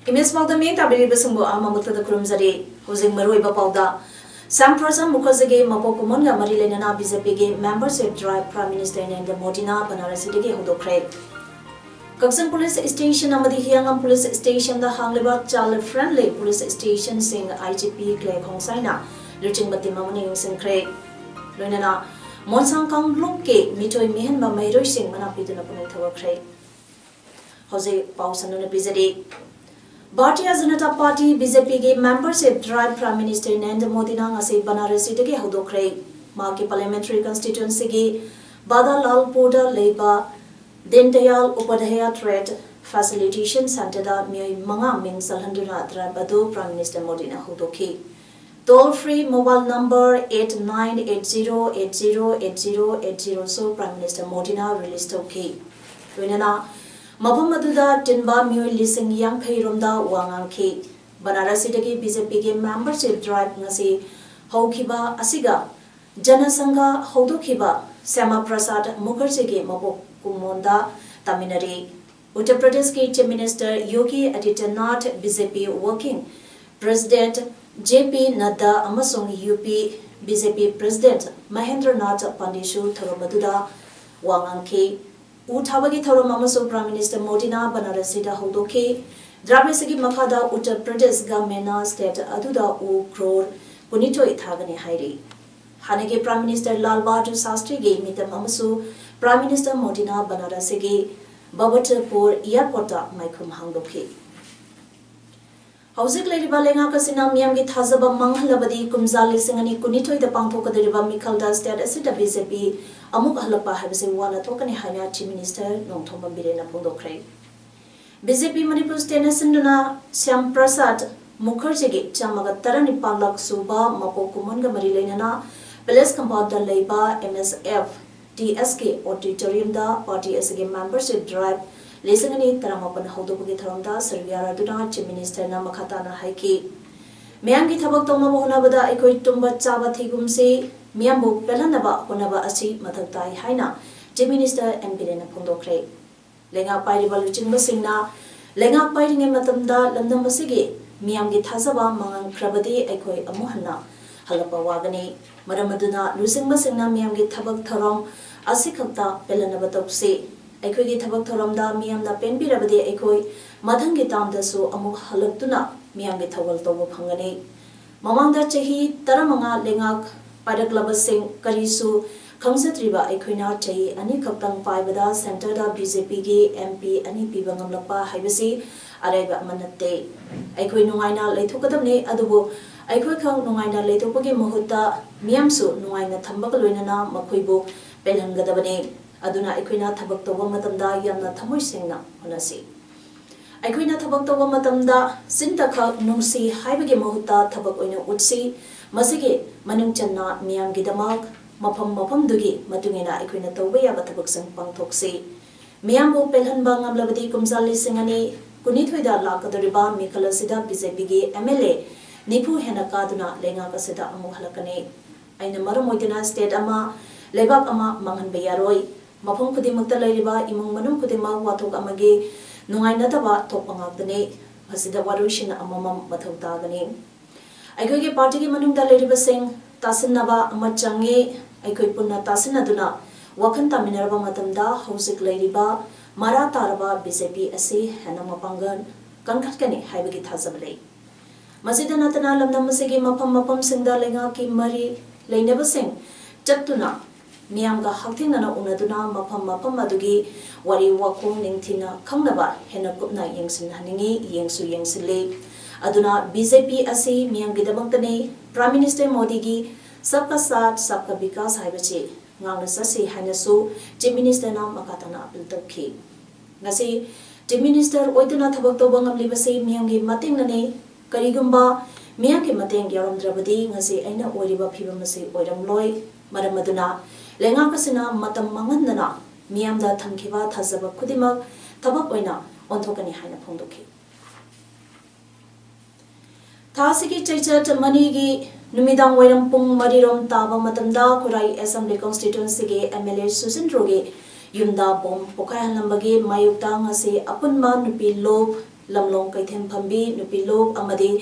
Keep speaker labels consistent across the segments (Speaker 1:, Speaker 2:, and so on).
Speaker 1: Imes Pauda me tabiri besumbu ama mutada kurumzari hosing marui bapauda Sam Prasad Mukherjee Mapokumon ga mari lenana BJP ge membership drive Prime Minister Narendra Modi na Banarasi ge hodokre Kaksan Police Station amadi Hiangam Police Station da hangliba child friendly police station sing IGP Clay Khongsaina luching batima mani singkre lenana Monsang Kang Luk ke mitoi mehen ba mairoi sing mana piduna punai thawakre Hose Pausanu Bizari Bharatiya Janata Party BJP के membership drive Prime Minister Narendra Modi na ngasi Banarasi dege hodokre माकी parliamentary constituency की बादालालपुर लेबा Deendayal Upadhyay trade facilitation center da मियोई मंगा Ming सलहंदुना drive adu Prime Minister Modi na hodoki toll free mobile number 8980808080 so Prime Minister Modi na release toki wenana Mabam Maduda Tinba Mui Lising Yang Kairumda Wangang Ki Banarasi dagi BJP ge membership drive ngasi Haukiba Asiga Janasanga Hodukiba Sama Prasad Mukherjee ge Mabok Kumonda Taminari Uttar Pradesh ke Chief Minister Yogi Adityanath BJP Working President JP Nadda amasung UP BJP President Mahendra Nath Pandeshu Thoromaduda Wangang Ki Uthabagi Thorom Amaso Prime Minister Modi na Banarasi da hodoki Dramesagi Makada Uttar Pradesh Gamena State Aduda U Crore Punito Ithagani Hairi Hanege Prime Minister Lal Bahadur Shastri ge mitam Amasu Prime Minister Modi na Banarasi ge Babatpur Airport Maikhum Hangdoki Hauzik Leriba Lenga Kasina Miam gi Thazaba Manghalabadi Kumzali Singani Kunito the Pangpoka the River Mikalda State Asita BJP Amuk Halapa Habsi Wana Tokani Hanya Chief Minister Nongthomba Birena Pondokre BJP Manipur State Sinduna Sam Prasad Mukherjee Chamaga Tarani Palak Suba Mapokumanga Marilenana Palace Compound Leba MSF DSK Auditorium da Party SG membership drive Lesangani Taramapan Hodobugi Tharamda Serviara Duna Chief Minister na Makhatana Haiki Miyangi Thabak Tongna Honabada Ekoi Tumba Chaba Thigumse Miyambu Pelanaba Honaba Asi Mathaktai Haina Chief Minister and Birena Pondokre Lenga Pairiba Luchingba Singna Lenga Pairinge Matamda Landam Basigi Miyamgi Thazaba Mangang Krabadi Ekoi Amuhana Halapa Wagani Maramaduna Lusingba Singna Miyamgi Thabak Tharam Asikakta Pelanaba Topse Ekoi Thabak Tharamda Miyamna Penbirabadi Ekoi Madhangi Tamda so Amuk Halaktuna Miyamgi Thawal Tobo Pangani Mamangda Chahi Taramanga Lengak Padaklaba Singh Karisu Khamsatriba Equina Chahi Ani Kaptang Paibada Center da BJP ge MP Ani Pibangam Lapa Haibasi Araiba Manate Equi Nuaina Letukadamne Adubu Equi Kang Nuaina Letupagi Muhuta Miamsu Nuaina Tambakaluina Makuibu Pelhangadabane Aduna Equina Tabaktoba Matamda Yamna Tamu Singna Honasi Equina Tabaktoba Matamda Sintaka Nungsi Haibagi Muhuta Tabakoina Utsi Masigi Manung Channa Miam Gidamak Mapam Dugi Matungina Equina Tobaya Batabaksan Pangtoksi Miambo Pelhanbang Amlabadi Kumzali Singani Kunitwida Lakadariba Mikalasida BJP MLA Nipu Henakaduna Lenga Kasida Amuhalakane Aina Maramoitina State Ama Lebak Ama Manghanbayaroi Mapum Kudimakta Lariba Imung Manum Kudima Watok Amagi Nungainataba Topangakane Hasida Warushin Amamam Matotagani Aikoge party ki manung da leriba sing tasinaba amachange aikoi punna tasinaduna wakan taminaraba matamda hausik leriba mara taraba BJP ase hana mapangan kankhatkani haibagi thazable masida natana lamna masigi mapam singda lenga ki mari leinaba sing chattuna miyamga hakthingna unaduna mapam adugi wari wakung ningthina khangnaba hena kupna yengsin haningi yengsu yengsile Aduna BJP asi Miyam Gidabangtane Prime Minister Modi gi Sabka Saath Sabka Vikas Haibachi Ngangna Sasi Hainasu Chief Minister na Makatana Apil Tokhi Ngasi Chief Minister Oituna Thabak Tobang Amlibasi Miyam gi Mating Nane Karigumba मियां के मतेंग यारमद्रबदी ngasi aina oiriba phibam ase oiramloi maram aduna lenga kasina matam manganna मियाम दा थमखिबा थाजबा खुदिमक थबक ओइना ओंथोकनी हाइना फोंदोखि थासिकी चैचट मनीगी नुमिदांग वैरम पुंग मरिरोम ताबा मतमदा खुराई असेंबली कॉन्स्टिट्यूएंसी के एमएलए सुसिंद्रोगे युमदा बोम पोखायहलंबगे मायुक्ता ngasi अपुनमा नुपी लोब लमलोंग कैथेम फंबी नुपी लोब अमदि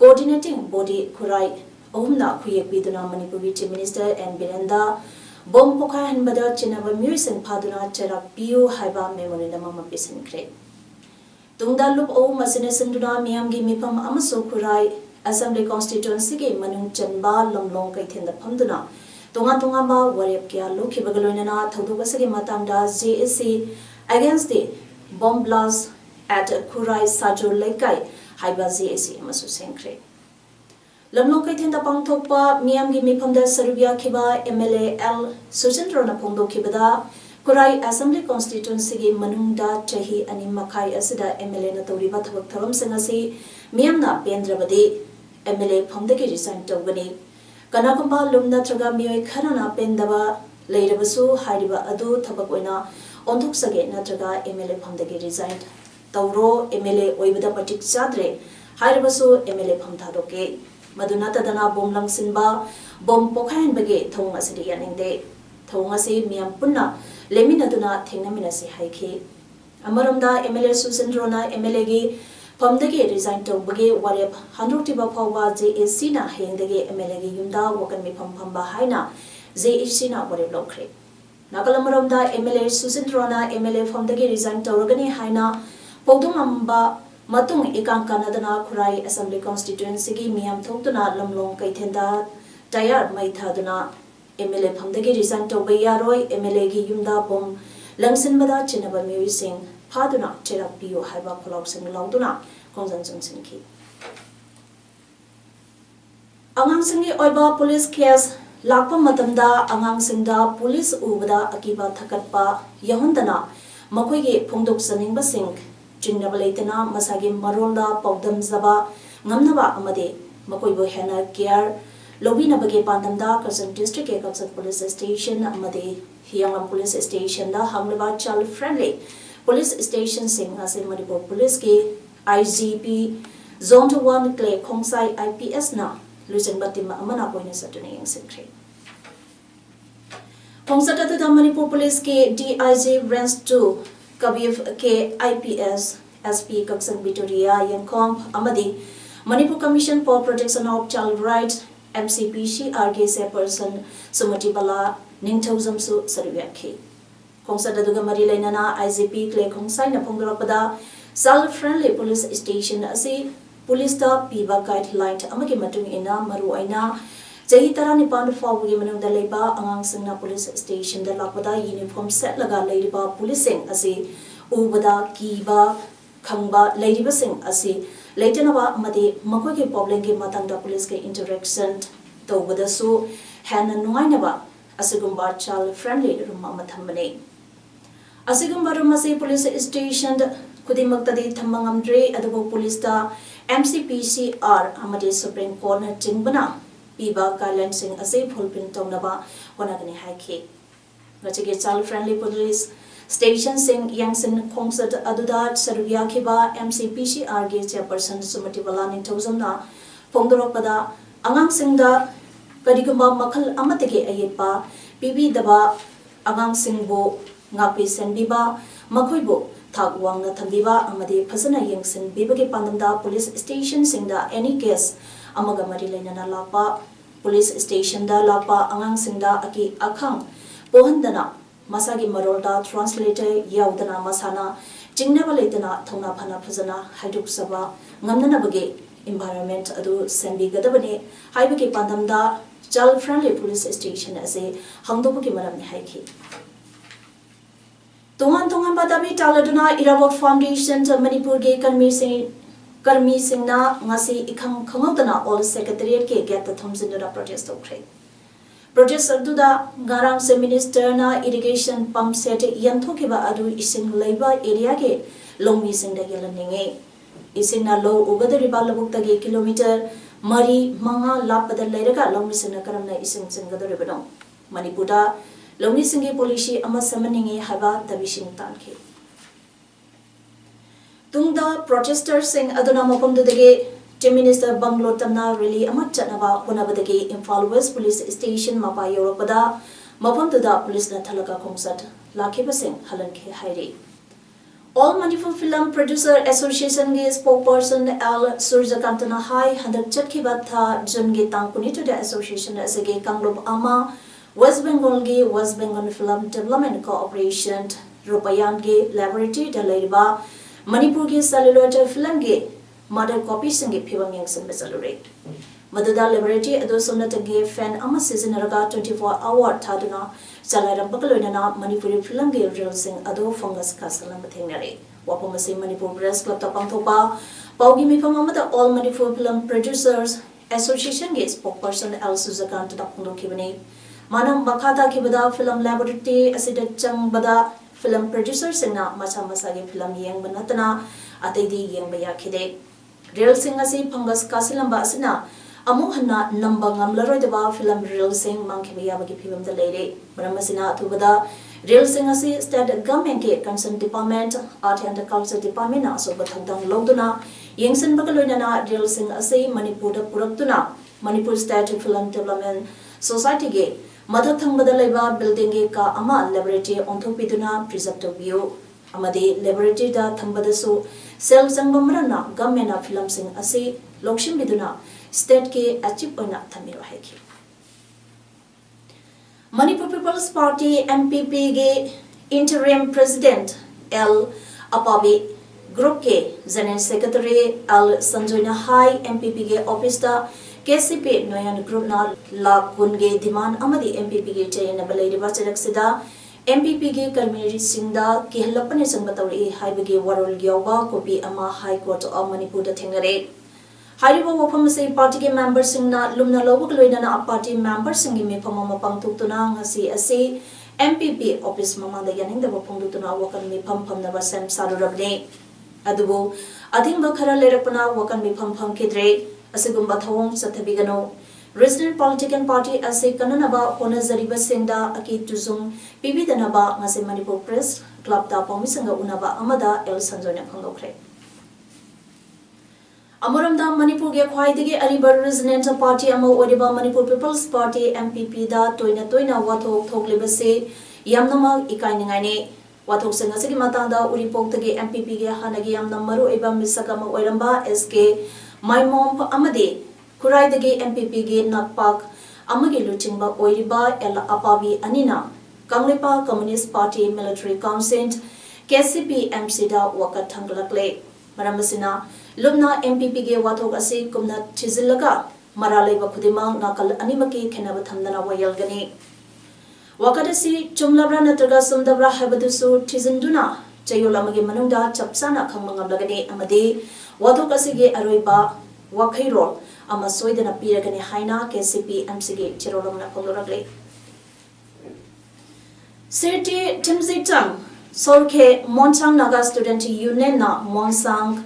Speaker 1: कोऑर्डिनेटिंग बॉडी खुराई अहुमना खुयेपीदुना मणिपुरी चीफ मिनिस्टर एन बिरेंदा बोम पोखायहनबदा चिनबा म्यूजिक फादुना चराक पियु हाइबा मेमोरेंडम अमा पिसनख्रे तुंगदा लुप ओ मसिने सिंदुना मियामगी मिफम अमसो खुराई असेंबली कॉन्स्टिट्यूएंसी के मनुंग चनबा लमलोंग कैथेंदा फमदुना तोंगा तोंगा बा वरेप क्या लोखिबगलोइना थौदुगसगे मतंगदा JAC against the bomb blast at Khurai Sajor Leikai हाइबा जेएसी अमसो सेंख्रे लमलोंग कैथेंदा पांगथोकपा मियामगी मिफमदा सरुबिया खिबा एमएलए एल सुजिंद्रोना फोंदोखिबदा खुराई असेंबली कॉन्स्टिट्यूएंसी के मनुंगदा चही अनि मखाई असिदा एमएलए न तौरिबा थबक थरम सिंगसी मियामना पेंद्रबदी एमएलए फमदगी रिजाइन तौगनी कनागुंबा लुम नत्रगा मियोय खरना पेंदबा लेरबसु हारिबा अदु थबक ओइना ओंथोकसगे नत्रगा एमएलए फमदगी रिजाइन तौरो एमएलए ओइबदा पटिक चाद्रे हारिबसु एमएलए फमथादोके मदुना तदना बोम लंगसिनबा बोम पोखायनबगे थौंग असिदि यानिंगदे थौंग असि मियाम पुन्ना लेमिनदुना थेंगनमिनसि हाइखि अमरमदा एमएलए सुसिंद्रोना एमएलए गी फमदगी रिजाइन तौबगे वारेप हंद्रोक्तिबा फावबा जेएसी ना हेंदगे एमएलए गी युमदा वकन मिफम फमबा हाइना जेएसी ना वारेप लौख्रे नागलमरमदा एमएलए सुसिंद्रोना एमएलए फमदगी रिजाइन तौरगनी हाइना पौदुंगमबा मतुंग इकांग कानदना खुराई असेंबली कॉन्स्टिट्यूएंसी की मियाम थोक्तुना लमलोंग कैथेंदा टायर मैथादुना एमएलए फमदगी रिजाइन तौबे यारोय एमएलए की युमदा बोम लंगसिनबदा चिनबा म्यूजिक फादुना चेराक पियो हाइबा खलाउसिंग लाउदुना खोंजन जोंसिनखि अंगांसिंगी ओइबा पुलिस केस लाकपा मतमदा अंगांसिंगदा पुलिस उबदा अकीबा थकटपा यहोंदना मखोइगे फोंदोकसनिंगबसिंग चिंगनबा लेतना मसागे मरोंदा पौदमजबा ngamnaba amade makoibo hena care lobinabage pandamda Karsan district ke Karsan police station amade Hianglam police station da hamlaba child friendly police station sing ase Manipur police ke IGP zone 1 clay khongsai IPS na lusen batima amana koina satune yang secret khongsata da Manipur police ke DIG range 2 Kabif ke IPS SP Kaksan Victoria Yankom amadi Manipur Commission for Protection of Child Rights MCPC RK person Sumati Bala Ningthozam su sariyakhi Khongsada duga mari lainana IGP Clay Khongsai na phongdorapada child friendly police station ase police da piba guideline amagi matung ina maru aina Jahi tarani pandu fawgi manungda leiba angang singna police station da lakpada uniform set laga leiriba policing ase ubada kiba khangba leiriba sing ase leitanaba amadi makoi ke problem ke matangda police ke interaction tawbada su hana nuainaba asigumba child friendly room amathambane asigumba room ase police station kudimaktadi thamangamdre adubo police da MCPCR amadi Supreme Court na jingbana piba guidelines sing ase fulpin tawnaba wanagani haikhi ngachige child friendly police station sing yangsin khongsat aduda sarubya khiba MCPCR ge chairperson Sumati Bala Ningthozamna phongdoropada angang singda karigumba makhal amatege ayepa pibi daba angang singbo ngapi senbiba makhoibo thak wangna thambiba amadi phasana yangsin bibage pandamda police station singda any case amaga mari lainana lapa police station da lapa angang singda aki akhang pohandana masagi marolda translator yaudana masana jingnaba leitana thona phana phajana haiduk saba ngamnana bage environment adu sembi gadabane haibage pandamda child friendly police station ase hangdobuki maramni haiki tongan badabi taladuna Irawat Foundation Manipur ge karmi singna ngasi ikhang khangodana all secretariat ke get the thomsinura protest okre protest arduda garang se minister na irrigation pump set yanthokiba adu ising leiba area ke longmi singda yelaninge ising na low ubadari balabukta ge kilometer mari manga lapada leiraga lawni singna karamna ising singgadoribano Manipura lawni singi policy ama samaningi haba tabising tanki tungda protesters sing aduna mapamdudage Chief Minister Banglo Tamna rally ama chanaba honabadage Imphal West Police Station mapa yoropada mapamduda police na thalaka khomsat lakhibasing halanke hairi All Manipur Film Producer Association ge spokesperson L Surjakantana Hai handak chatkiba tha junge tangpuni to the association asage Kanglob ama West Bengal ge West Bengal Film Development Corporation Rupayan ge laboratory da leiba Manipur ge celluloid film ge mother copy singe phibam yangsan besalure Maduda laboratory ado somnata ge fan ama season raga 24 hour thaduna Salaram Pakaloina Manipuri film ge real sing ado fungus kasalam thingnare Wapamasi Manipur Press Club tapang thopa Paugi mifam amata All Manipur Film Producers Association ge spokesperson L Sujakant tapungdo kibani Manam Bakata kibada film laboratory asida changbada film producers singna macha masa ge film yeng banatana ataidi yeng baya khide real sing asi fungus kasilamba asina Amu hana nambang amlaroi deba film real sing mangkhibiya bagi film da leire baramasina athubada real sing asi state government ke concerned department art and culture department na so bathangdang loduna yengsan bagaloina na real sing asi manipur da puraktuna manipur state film development society ge madhathang leba building ge ka ama laboratory onthopiduna preserve tobiyo amade laboratory da thambada so cell sangbamrana government na film sing asi lokshim biduna State ke achieve oina thamiro haiki Manipur People's Party MPP ge interim president L Apabi group ke general secretary L Sanjoina Hai MPP ge office da KCP Noyan group na la kun ge demand amadi MPP ge chayna balai riba charaksida MPP ge karmiri singda ke halapane sangbatawri haibage warol gyawa copy ama high court of Manipur da thengnare Haribo wafam se party ke members singna lumna lobuk loina na party members singi me phamama pangthukuna ngasi ase MPP office mama da yaning da phongdutuna wakan me pham na basam sarurabne adubo adhingba khara lerakpana wakan me pham kidre asigumba thawong sathabigano Resident Political Party ase kananaba hona zariba singda aki tuzung pibidanaba ngase Manipur Press Club da pomisanga unaba amada El Sanjoina phangokre Amuramda Manipur ge khwaidagi ariba resident party ama oriba Manipur People's Party MPP da toina wathok thoklibase yamnama ikainingai ne wathok singa sigi matanda uripok tagi MPP ge hanagi yamna maru eba misakama oiramba SK Maimom amade khuraidagi MPP ge nakpak amagi luchingba oiriba El Apabi anina Kanglepa Communist Party Military Council KCP MC da wakat thanglakle maramasina Lumna MPP ge wathok ase kumna thizilaga maralaiba khudimang nakal animaki khenaba thamdana wayalgani wakadasi chumlabra natraga sumdabra habadusu thizinduna chayolamagi manungda chapsana khangmangablagani amade wathok ase ge aroiba wakhairo ama soidana piragani haina KCP MC ge chirolamna phondoragle Sirti Timzitam Solke Monsang Naga Student Union na Monsang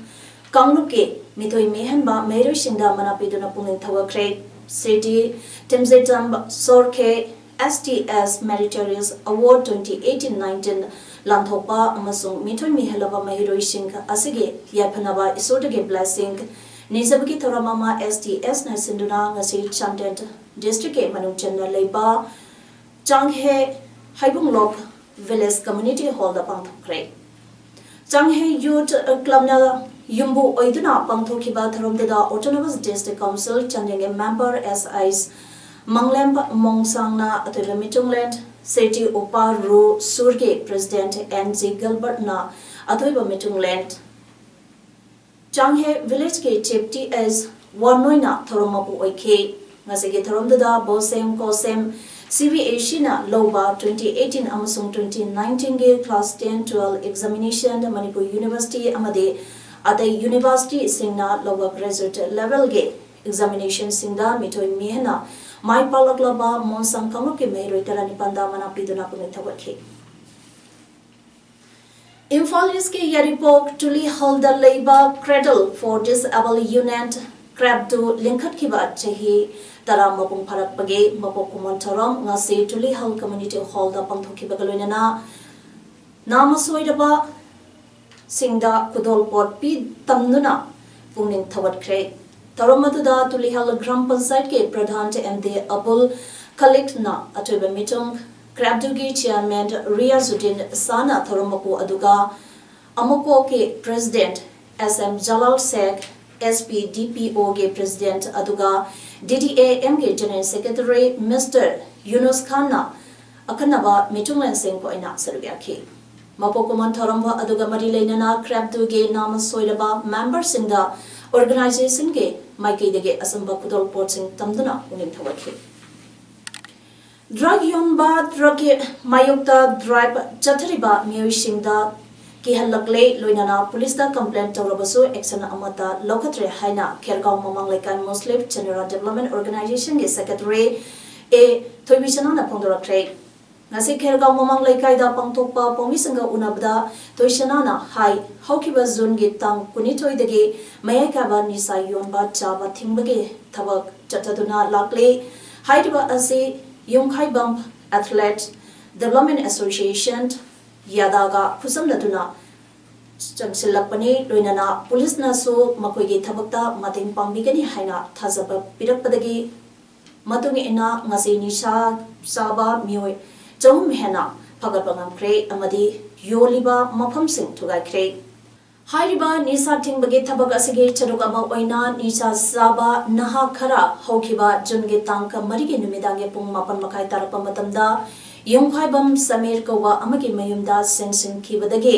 Speaker 1: Kangluke Mitoi Mehanba Mero Shinda Manapiduna Puning Tawakre City Timzitam Sorke STS Meritorious Award 2018-19 Lanthopa Amasung Mitoi Mihalava Mahiro Shing Asige Yapanaba Isodage Blessing Nizabaki Thoramama STS Nasinduna Ngasi Chantent District Manuchana Leba Changhe Haibung Lok Village Community Hall the Pangthokre Changhe Youth Club na Yumbu Oiduna Pangthokiba Tharomdeda Autonomous District Council Chandenge Member SIs Manglemp Mongsangna Atula Mitungland City Upa Ru Surge President NG Gilbert na Atoiba Mitungland Changhe Village ke Chepti as Warnoina Thoromapu Oike Ngasege Tharomdeda Bosem Kosem CVA na Loba 2018 amasung 2019 ge class 10-12 examination Manipur University amade Adai University singna Loba graduate level ge examination singda mitoi mehna mai palaklaba monsang kamu ke mehroi tarani panda mana piduna punithawakhe Imphal East ke Yaripok Tuli Halda Labor Cradle for Disabled Unit crab to linkat kiba chahi tara mapung pharak page mapok kumon thorom ngase tuli hall community hall da pangthokiba galoina nama soidaba singda kudol pot pi tamnuna pungning thawat kre taromaduda tuli hall gram panchayat ke pradhan te md abul khalik na atoiba mitung crabdugi chairman Riazuddin sana tharomapu aduga amako ke president sm jalal sheikh SPDPO के president aduga DDAM के general secretary Mr. Yunus Khan na akanaba mitunglan sing ko ina sarubya ki mapokuman tharamba aduga mari leinana crabdu ge nama soiraba member singda organization ke maike dege asamba kudol port sing tamduna uning thawakhi drug yonba drug mayukta drive chathariba miyoi singda ki halakle loinana police da complaint tawrabasu action amata lokatre haina khergaw mamang laikan muslim general development organization ge secretary a thoibisana na phongdorakre ngasi khergaw mamang laikai da pangthokpa pomisanga unabda toisana na hai haukiba zone ge tang kunithoi dege mayaka ba nisa yonba chaba thingbage thabak chataduna lakle haidiba ase yongkhai bam athlete development association yadaga khusam changsilakpani loinana police na so makoigi thabakta mating pangbigani haina thajaba pirakpadagi matung ina ngasi nisha saba mioi chom hena phagatpangam kre amadi yoliba mafam sing thugai kre hairiba nisa tingbagi thabak asige charuk ama oina nisa saba naha khara hokhiba junge tangka marige numidange pung mapan makai tarapa matamda yongkhaibam samir kowa amagi mayumda sensing kibadage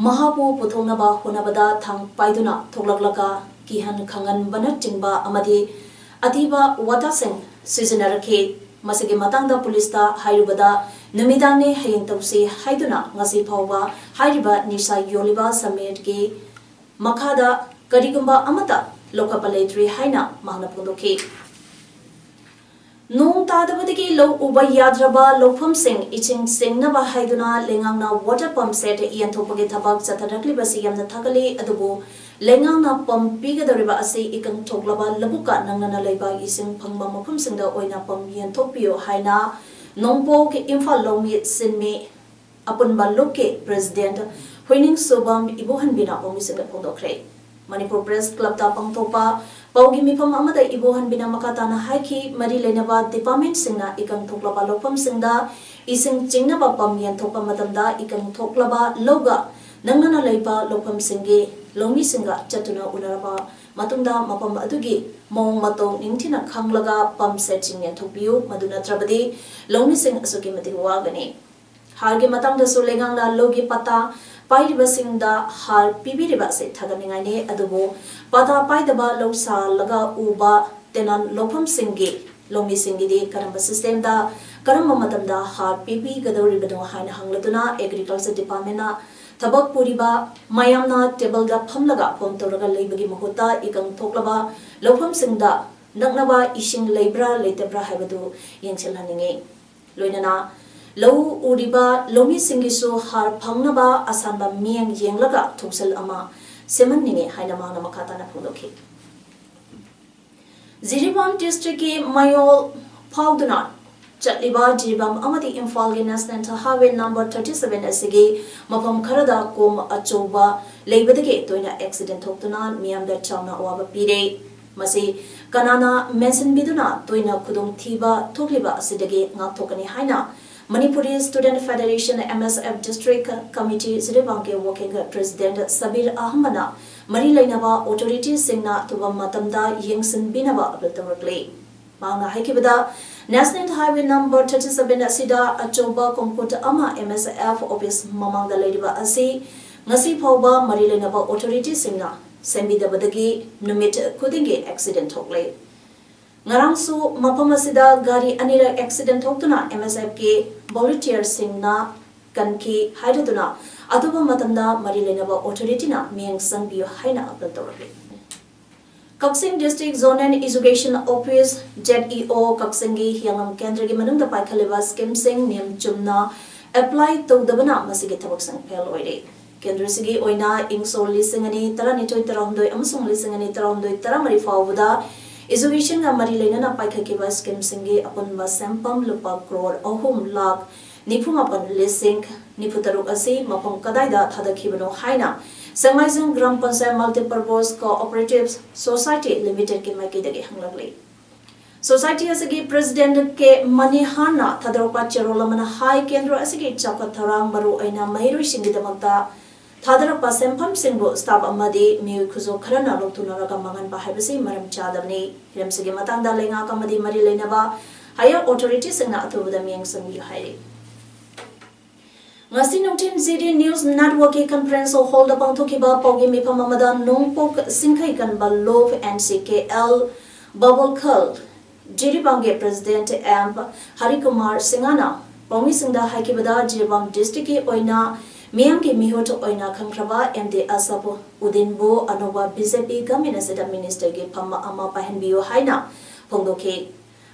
Speaker 1: mahapu puthonaba honabada thang paiduna thoglaklaka kihan khangan bana chingba amadi atiba wata sing seasonarake masige matangda police ta hairubada numidangne hayeng tawse haiduna ngasi phawba hairiba nisa yoliba samir ge makhada karigumba amata lokapaleitri haina mahna pondoke nong tadabadagi lo uba yadraba lofam sing iching singnaba haiduna lengangna water pump set ianthopage thabak chatharakli basi yamna thakali adubu lengangna pump pigadariba ase ikang thoklaba labuka nangnana leiba ising phangba mafum singda oina pump ianthopio haina nongpo ke imphal lomi sinmi apunba loke president hoining sobam ibohan bina omisinga phondokre Manipur Press Club ta pangthopa paugi mifam amada ibohan bina makatana haiki mari leinaba department singna ikang thoklaba lopam singda ising chingnaba pamyan thopa matamda ikang thoklaba loga nangnana leiba lopam singe lomi singa chatuna unaraba matungda mapam adugi mong mato ningthina khanglaga pam set chingyan thopiu maduna trabadi lomi sing asuki mati wagani harge matangda so lengangna logi pata pairibasingda har pibiriba se thaganingai ne adubo pada paidaba losa laga uba tenan lofam singi lomi singi de karamba system da karamba matamda har pibi gadori bado haina hanglatuna agriculture department na thabak puriba mayamna table da phamlaga pom toraga leibagi mahuta ikang thoklaba lofam singda naknaba ising leibra leitebra haibadu yengchel haninge loinana Low Uriba Lomi Singisu har Pangnaba Asamba Miang Yenglaga Tuxel Ama Semanini Hainamana Makatana Pudoki Ziribam district Mayol Pauduna Chatliba Jibam Amadi Infalgi National Highway number 37 SG Mapam Karada Kum Achoba Labadage Toina accident Tokuna Miam the Chana Waba Pide Masi Kanana Mention Biduna Toina Kudung Tiba Tokliba Sidage Natokani Haina Manipuri Student Federation MSF District Committee Ziribangke Working President Sabir Ahmana Mari Lainaba Authorities Singna Tubam Matamda Yengsin Binaba Abdultamakle Mangna Haikibada National Highway number 37 Asida Achoba Komputa Ama MSF Office Mamangda Ladiba Asi Ngasi Pauba Mari Lainaba Authorities Singna Sembidabadagi Numit Kudinge accident Hokle Ngarangsu Mapamasida Gari Anira accident Hoktuna MSF ke volunteer singna kanki haiduna atuba matamda marilenaba authority na miang sangbiyo haina apel tawrabe Kaksing District Zone and Education Office ZEO Kaksingi Hyangam Kendra gi manungda paikhaleba scheme sing niam chumna apply tawdabana masigi thabak sang phel oire केंद्र सिगी ओइना इंगसो लिसिंगनी तरनिथोय तरहमदोय अमसुंग लिसिंगनी तरहमदोय तरमरि फावबदा education का मरी लेना पाइखकिबा scheme सिंगी अपुनबा सेंपम लुपा करोड़ अहुम लाख निफुमापन लिसिंग निफुतरुक असि मफम कदाइदा थादखिबनो हाइना सेंगाइजों gram panchayat multipurpose cooperative society limited के माइकेदगे हंगलगले सोसाइटी असगी प्रेसिडेंट के मनी हाना थादरपा चेरोलमना हाई केंद्र असगी चाकत थरांग मरु अइना महिरुइ सिंगिदमक्ता थादरपा सेंफम सिंगबो स्टाफ अमदी मिउ खुजो खरना लोक्तुनरगा मंगन बाहायबसि मरम चादबनी हिरमसिगे मतंगदा लेंगा कमदी मरी लेनबा higher authority सिंगना अथुबदा मियंग संगि हाइरे ngasi nongtin zd news network ki conference hall da pangthokiba paugi mifam amada nongpok singkhai kan balov nckl bubble khal jiribang president amp harikumar singana paugi singda haikibada jiribang district ki oina miyam ki mihot oina khangkraba md asap udinbo anoba bjp government minister ki phama ama pahenbio haina phongdoke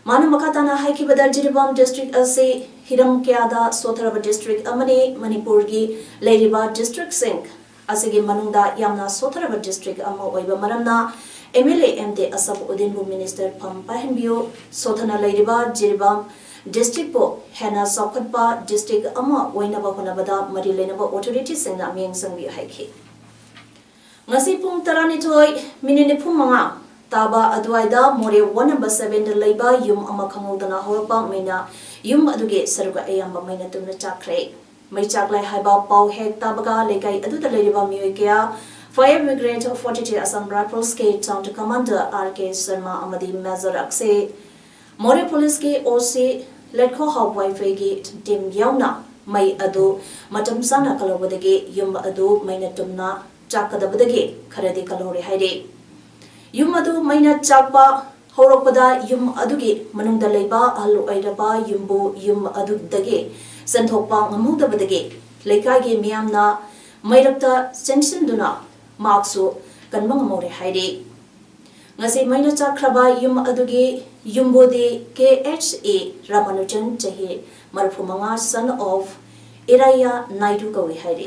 Speaker 1: Manu makatana haiki badar jiribam district ase hiram kyada sotaraba district amani manipur gi leiriba district sing asigi manungda yamna sotaraba district ama oiba maramna mla md asap udinbu minister pham pahenbio sothana leiriba jiribam district po hena sokhatpa district ama oinaba honabada mari lenaba authority singna mieng sangbi haiki ngasi pung tarani thoi minute phumanga Taba adwaida more 1 number 7 da leiba yum ama khangudana horpa meina yum aduge saruga ayamba meina tumna chakre mai chaklai haiba pau hek tabaga lekai adu da leiba mioi kya fire brigade 42 Assam Rifles ke town commander RK Sharma amadi major akse more police ke OC letko hawk wifi ge team yauna mai adu matam sana kalobadage yum adu meina tumna chakadabadage kharadi kalore haire Yum adu maina chakpa horokpada yum adugi manungda leiba alu airaba yumbu yum adugdage santhokpa ngamudabadage leikage miyamna mairakta sensinduna marksu kanmang more haide ngasi maina chakraba yum adugi yumbodi KHA Ramanujan chahi marphumanga son of Iraya Naidu kawi haide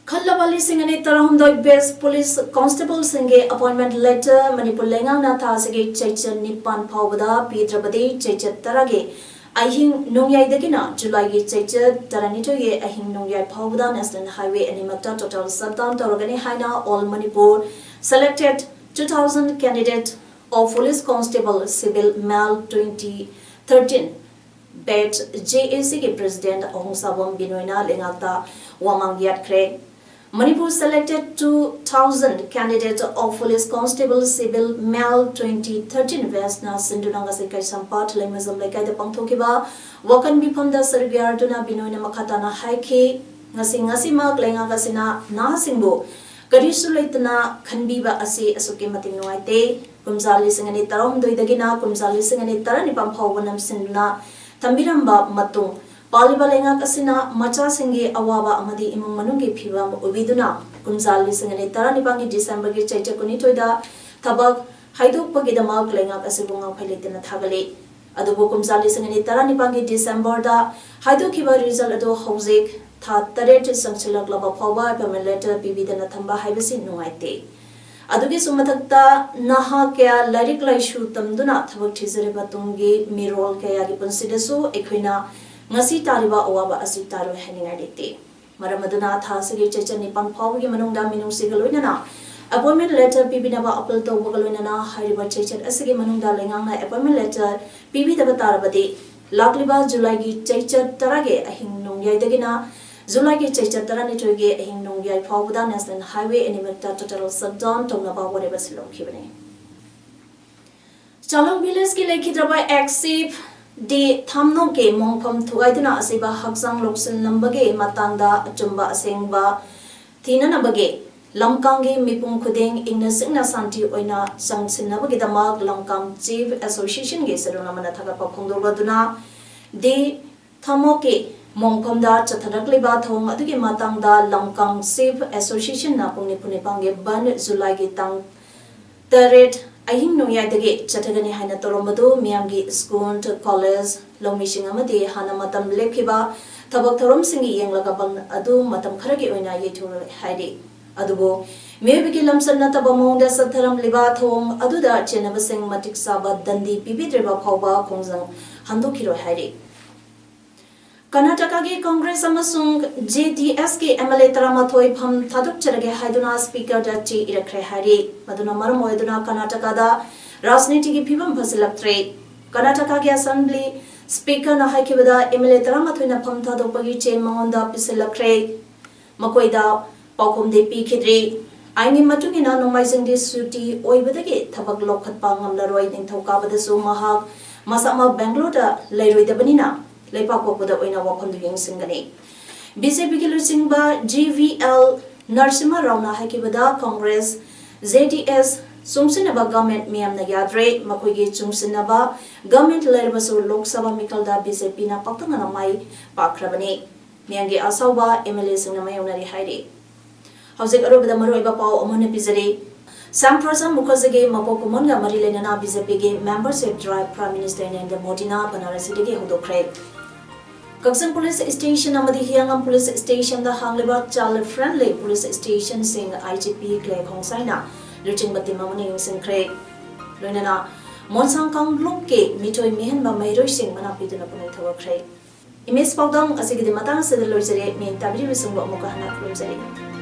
Speaker 1: Khalabali Singani Tarahumdoi Best Police Constable Singe appointment letter Manipur Lengang na thasage Chaicha Nipan Pawada Pidrabadi Chaicha Tarage Ahing Nongyai Dagina July gi Chaicha Taranito ye Ahing Nongyai Pawada National Highway Animata total shutdown Taragani Haina all Manipur selected 2000 candidate of Police Constable Civil Mal 2013 bet JAC ke President Ahung Sabam Binoina Lengakta Wamang Yatkre Manipur selected 2000 candidates of Police Constable Civil Mal 2013 Vesna Sindunanga Sekai Sampat Lemazam Lekai the Pangtokiba Wakan Bipam da Serbiarduna Binoina Makatana Haiki Ngasi Mak Lenga Gasina Nasingbo Karisulatana Kanbiba Asi Asuki Mating Noite Kumzali Singani Taram Doidagina Kumzali Singani Taranipam Hawanam Sinduna Tambiramba Matung Paliba lenga kasina macha singi awaba amadi imung manungi phibam ubiduna kumzali singani taranipangi December gi chaicha kuni toida thabak haidokpagi damak lenga kasibunga phailetena thagale adubu kumzali singani taranipangi December da haidokhiba result ado hojik tha taret sangchilak laba phawa payment letter pibidana thamba haibasi nuaite adugi sumathakta naha kya larik laishu tamduna thabak thizare batungi mirol kya gi punsidasu ekhoina ngasi tariba awaba asi taru haninga dite maramaduna thasagi chechani pangphawgi manungda minungsi galoinana appointment letter pibinaba appeal to bogaloinana hariba chechan asigi manungda lengangna appointment letter pibidaba tarabadi lakliba July gi chechat tarage ahing nongyai dagina July gi chechat tarani toge ahing nongyai phawda National Highway Animata total shutdown tongnaba whatever silom khibane Chalong village ki lekhidraba exif Di thamno ke mongpham thuaiduna asiba haksang loksin lambage matangda achumba asengba thinanabage lamkangi mipum khudeng ingna singna santi oina sangsinabage damak lamkam chief association ge seruna mana thaga paphongdobaduna di thamo ke mongphamda chatharakliba thong adugi matangda lamkam chief association na pungni pune pange ban July gi tang taret Ahing Nongyai Chatagani Haina Toromado, Miamgi School, College, Lomising Amadi, Hanamatam Lekiba, ꯊꯕꯛ ꯊꯧꯔꯝꯁꯤꯡꯒꯤ ꯌꯦꯡꯂꯒ ꯕꯪ ꯑꯗꯨ ꯃꯇꯝ ꯈꯔꯒꯤ ꯑꯣꯏꯅ ꯌꯩꯊꯣꯛꯂꯦ ꯍꯥꯏꯔꯤ ꯑꯗꯨꯕꯨ ꯃꯤꯑꯣꯏꯕꯒꯤ ꯂꯝꯆꯠ ꯅꯠꯇꯕ ꯃꯑꯣꯡꯗ ꯆꯠꯊꯔꯝꯂꯤꯕ ꯊꯧꯑꯣꯡ ꯑꯗꯨꯗ ꯆꯦꯟꯅꯕꯁꯤꯡ ꯃꯇꯤꯛ ꯆꯥꯕ ꯗꯟꯗꯤ ꯄꯤꯕꯤꯗ꯭ꯔꯤꯕ ꯐꯥꯎꯕ ꯈꯣꯡꯖꯪ ꯍꯟꯗꯣꯛꯈꯤꯔꯣꯏ ꯍꯥꯏꯔꯤ Karnataka Congress amasung JDS ki MLA 13 pham thadukcharage haiduna speaker da chi irakre hari maduna maram oiduna Karnataka da rajniti ki phibam phasilaktre Karnataka ki assembly speaker na haikibada MLA 13 na pham thadukpagi che mangonda pisilakre makoida paukhom de pi khidri aini matungina nomaising di suti oibadagi thabak lokhatpa ngamlaroi ningthokabada su mahak masama Bangalore da leiroidabanina Lepakoda oina wapam du yengsingani BJP ki lusingba GVL Narsimha Rauna hakibada Congress ZDS sumsinaba government miyamna yadre makoigi chungsinaba government lerbasu Lok Sabha mikalda BJP na paktangana mai pakrabani miyangi asawba MLA singna mayonari hairi Hauzik arobada maroiba pau omone pizari Samprasa Mukherjee mapokumonga mari lenana BJP ge membership drive Prime Minister Narendra Modi na Banarasi de hodokre Kaksan Police Station amadi Hiangam Police Station da hangliba child friendly police station sing IGP Clay Khongsaina luching bati mamani yungsinkre loinana Monsang Kang Lokke mitoi mihen ba mairoi sing mana piduna punai thawakre Image pawdang asigi de matang sedaloi jare min tabri bisungbo amuka hana klumjari